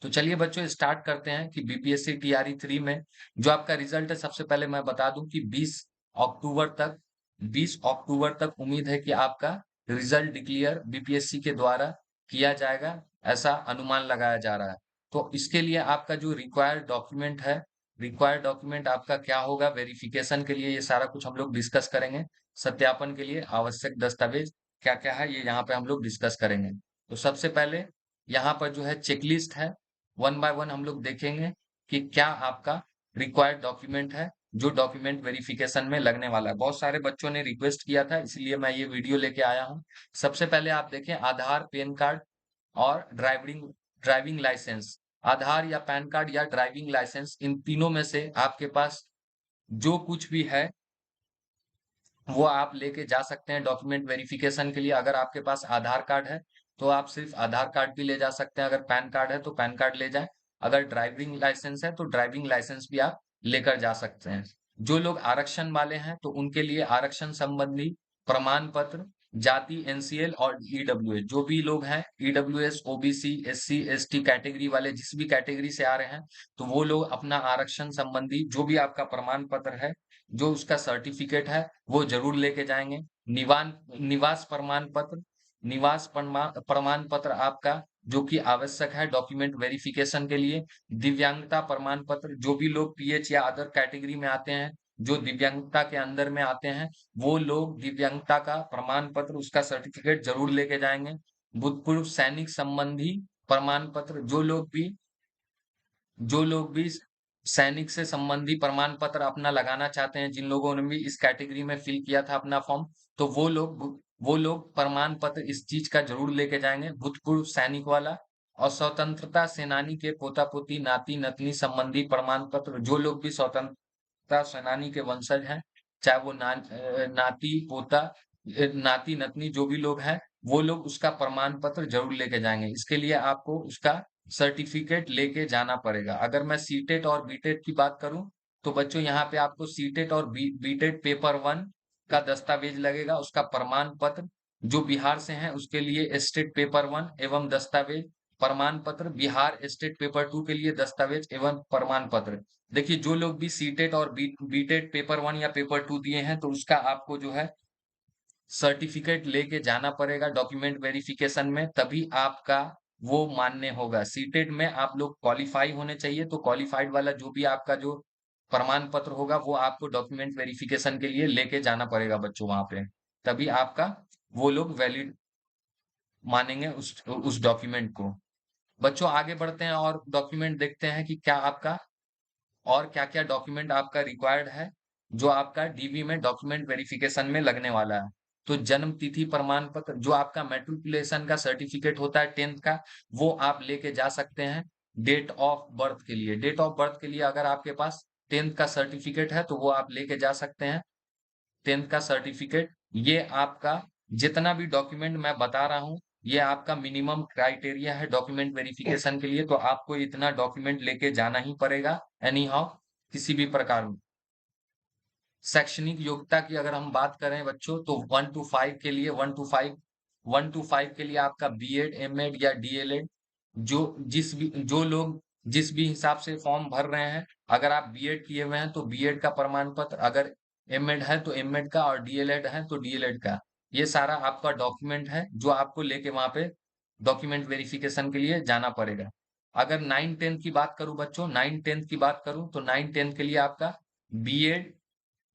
तो चलिए बच्चों स्टार्ट करते हैं कि बीपीएससी टीआरई 3 में जो आपका रिजल्ट है, सबसे पहले मैं बता दूं कि 20 अक्टूबर तक 20 अक्टूबर तक उम्मीद है कि आपका रिजल्ट डिक्लेयर बीपीएससी के द्वारा किया जाएगा, ऐसा अनुमान लगाया जा रहा है। तो इसके लिए आपका जो रिक्वायर्ड डॉक्यूमेंट आपका क्या होगा, वेरिफिकेशन के लिए ये सारा कुछ हम लोग डिस्कस करेंगे। सत्यापन के लिए आवश्यक दस्तावेज क्या क्या है, ये यहाँ पे हम लोग डिस्कस करेंगे। तो सबसे पहले यहाँ पर जो है चेकलिस्ट है, वन बाय वन हम लोग देखेंगे कि क्या आपका रिक्वायर्ड डॉक्यूमेंट है जो डॉक्यूमेंट वेरिफिकेशन में लगने वाला है। बहुत सारे बच्चों ने रिक्वेस्ट किया था, इसलिए मैं ये वीडियो लेके आया हूँ। सबसे पहले आप देखें आधार, पैन कार्ड और ड्राइविंग ड्राइविंग लाइसेंस। आधार या पैन कार्ड या ड्राइविंग लाइसेंस, इन तीनों में से आपके पास जो कुछ भी है वो आप लेके जा सकते हैं डॉक्यूमेंट वेरिफिकेशन के लिए। अगर आपके पास आधार कार्ड है तो आप सिर्फ आधार कार्ड भी ले जा सकते हैं, अगर पैन कार्ड है तो पैन कार्ड ले जाएं, अगर ड्राइविंग लाइसेंस है तो ड्राइविंग लाइसेंस भी आप लेकर जा सकते हैं। जो लोग आरक्षण वाले हैं तो उनके लिए आरक्षण संबंधी प्रमाण पत्र, जाति एनसीएल और ईडब्ल्यूएस। जो भी लोग हैं EWS, OBC, SC ST category वाले, जिस भी कैटेगरी से आ रहे हैं, तो वो लोग अपना आरक्षण संबंधी जो भी आपका प्रमाण पत्र है, जो उसका सर्टिफिकेट है, वो जरूर लेके जाएंगे। निवान निवास प्रमाण पत्र, प्रमाण पत्र आपका जो कि आवश्यक है डॉक्यूमेंट वेरिफिकेशन के लिए। दिव्यांगता प्रमाण पत्र, जो भी लोग पीएच या अदर कैटेगरी में आते हैं, जो दिव्यांगता के अंदर में आते हैं, वो लोग दिव्यांगता का प्रमाण पत्र, उसका सर्टिफिकेट जरूर लेके जाएंगे। भूतपूर्व सैनिक संबंधी प्रमाण पत्र, जो लोग भी सैनिक से संबंधी प्रमाण पत्र अपना लगाना चाहते हैं, जिन लोगों ने भी इस कैटेगरी में फिल किया था अपना फॉर्म, तो वो लोग प्रमाण पत्र इस चीज का जरूर लेके जाएंगे, भूतपूर्व सैनिक वाला। और स्वतंत्रता सेनानी के पोता पोती, नाती नतनी संबंधी प्रमाण पत्र, जो लोग भी स्वतंत्रता सेनानी के वंशज हैं, चाहे वो नाती पोता, नाती नतनी जो भी लोग हैं, वो लोग उसका प्रमाण पत्र जरूर लेके जाएंगे। इसके लिए आपको उसका सर्टिफिकेट लेके जाना पड़ेगा। अगर मैं सीटेट और बीटेट की बात करूं तो बच्चों यहाँ पे आपको सीटेट और बीटेट पेपर 1 का दस्तावेज लगेगा, उसका प्रमाण पत्र। जो बिहार से हैं उसके लिए स्टेट पेपर 1 एवं दस्तावेज प्रमाण पत्र, बिहार स्टेट पेपर 2 के लिए दस्तावेज एवं प्रमाण पत्र। देखिए जो लोग भी सीटेट और बीटेट पेपर 1 या पेपर 2 दिए हैं तो उसका आपको जो है सर्टिफिकेट लेके जाना पड़ेगा डॉक्यूमेंट वेरिफिकेशन में, तभी आपका वो मान्य होगा। सीटेट में आप लोग क्वालिफाई होने चाहिए, तो क्वालिफाइड वाला जो भी आपका जो प्रमाण पत्र होगा वो आपको डॉक्यूमेंट वेरिफिकेशन के लिए लेके जाना पड़ेगा बच्चों वहां पे, तभी आपका वो लोग वैलिड मानेंगे उस डॉक्यूमेंट को। बच्चों आगे बढ़ते हैं और डॉक्यूमेंट देखते हैं कि क्या आपका और क्या क्या डॉक्यूमेंट आपका रिक्वायर्ड है जो आपका डीवी में डॉक्यूमेंट वेरिफिकेशन में लगने वाला है। तो जन्म तिथि प्रमाण पत्र, जो आपका मैट्रिकुलेशन का सर्टिफिकेट होता है 10th का, वो आप लेके जा सकते हैं। डेट ऑफ बर्थ के लिए अगर आपके पास 10th का सर्टिफिकेट है तो वो आप लेके जा सकते हैं। 10th का सर्टिफिकेट, ये आपका जितना भी डॉक्यूमेंट मैं बता रहा हूँ, ये आपका मिनिमम क्राइटेरिया है डॉक्यूमेंट वेरिफिकेशन के लिए, तो आपको इतना डॉक्यूमेंट लेके जाना ही पड़ेगा एनी हाउ, किसी भी प्रकार में। शैक्षणिक योग्यता की अगर हम बात करें बच्चों तो 1 टू 5 के लिए आपका बीएड, एमएड या डीएलएड, जो लोग जिस भी हिसाब से फॉर्म भर रहे हैं, अगर आप बीएड किए हुए हैं तो बीएड का प्रमाण पत्र, अगर एमएड है तो एमएड का, और डीएलएड है तो डीएलएड का, ये सारा आपका डॉक्यूमेंट है जो आपको लेके वहां पे डॉक्यूमेंट वेरिफिकेशन के लिए जाना पड़ेगा। अगर 9-10 की बात करूं बच्चों, 9-10 की बात करूं तो 9-10 के लिए आपका बीएड,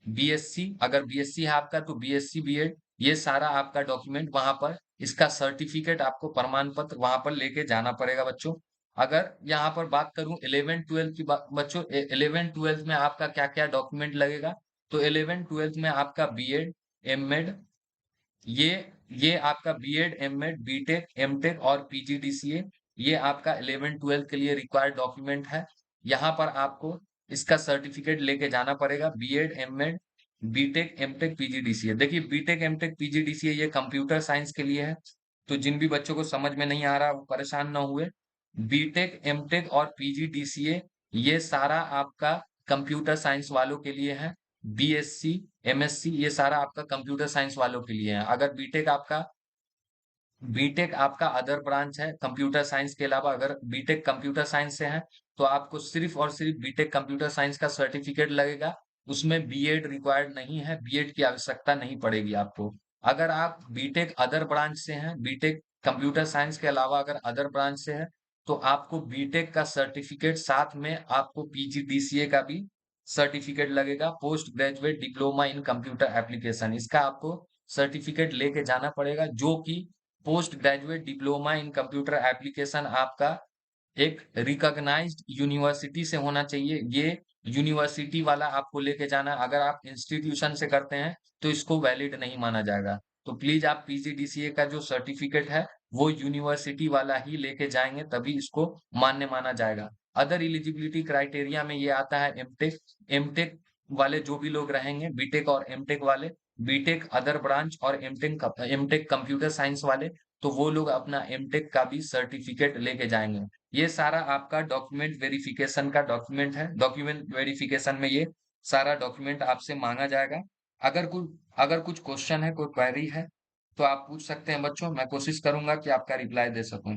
बीएससी, अगर बीएससी है आपका तो बीएससी बीएड, ये सारा आपका डॉक्यूमेंट वहां पर, इसका सर्टिफिकेट आपको प्रमाण पत्र वहां पर लेके जाना पड़ेगा बच्चों। अगर यहाँ पर बात करूं 11-12 की बात बच्चों, 11-12 में आपका क्या क्या डॉक्यूमेंट लगेगा, तो 11-12 में आपका बीएड, एमएड, ये ये आपका बीएड, एमएड, बीटेक, एमटेक और पीजीडीसीए, ये आपका 11-12 के लिए रिक्वायर्ड डॉक्यूमेंट है। यहाँ पर आपको इसका सर्टिफिकेट लेके जाना पड़ेगा, BEd, MEd, BTech, MTech, PGDCA. देखिए बीटेक, एमटेक, पीजीडीसीए ये कंप्यूटर साइंस के लिए है, तो जिन भी बच्चों को समझ में नहीं आ रहा वो परेशान ना हुए। बीटेक, एमटेक और पीजीडीसीए ये सारा आपका कंप्यूटर साइंस वालों के लिए है। बीएससी, एमएससी, ये सारा आपका कंप्यूटर साइंस वालों के लिए है। अगर बीटेक आपका बीटेक आपका अदर ब्रांच है कंप्यूटर साइंस के अलावा। अगर बीटेक कंप्यूटर साइंस से है तो आपको सिर्फ और सिर्फ बीटेक कंप्यूटर साइंस का सर्टिफिकेट लगेगा। उसमें बीएड रिक्वायर्ड नहीं है, बीएड की आवश्यकता नहीं पड़ेगी आपको। अगर आप बीटेक अदर ब्रांच से हैं, बीटेक कंप्यूटर साइंस के अलावा अगर अदर ब्रांच से है, तो आपको बीटेक का सर्टिफिकेट, साथ में आपको पीजीडीसीए का भी सर्टिफिकेट लगेगा, post graduate diploma in computer application. इसका आपको सर्टिफिकेट लेके जाना पड़ेगा, जो कि post graduate diploma in computer application आपका एक रिकॉग्नाइज्ड यूनिवर्सिटी से होना चाहिए। ये यूनिवर्सिटी वाला आपको लेके जाना है। अगर आप इंस्टीट्यूशन से करते हैं तो इसको वैलिड नहीं माना जाएगा। तो प्लीज आप पीजीडीसीए का जो सर्टिफिकेट है वो यूनिवर्सिटी वाला ही लेके जाएंगे, तभी इसको मान्य माना जाएगा। अदर एलिजिबिलिटी क्राइटेरिया में ये आता है एमटेक। एमटेक वाले जो भी लोग रहेंगे, बीटेक और एमटेक वाले, बीटेक अदर ब्रांच और एमटेक कंप्यूटर साइंस वाले, तो वो लोग अपना एमटेक का भी सर्टिफिकेट लेके जाएंगे। ये सारा आपका डॉक्यूमेंट वेरिफिकेशन का डॉक्यूमेंट है। डॉक्यूमेंट वेरिफिकेशन में ये सारा डॉक्यूमेंट आपसे मांगा जाएगा। अगर कुछ क्वेश्चन है, कोई क्वेरी है, तो आप पूछ सकते हैं बच्चों। मैं कोशिश करूंगा कि आपका रिप्लाई दे सकूं।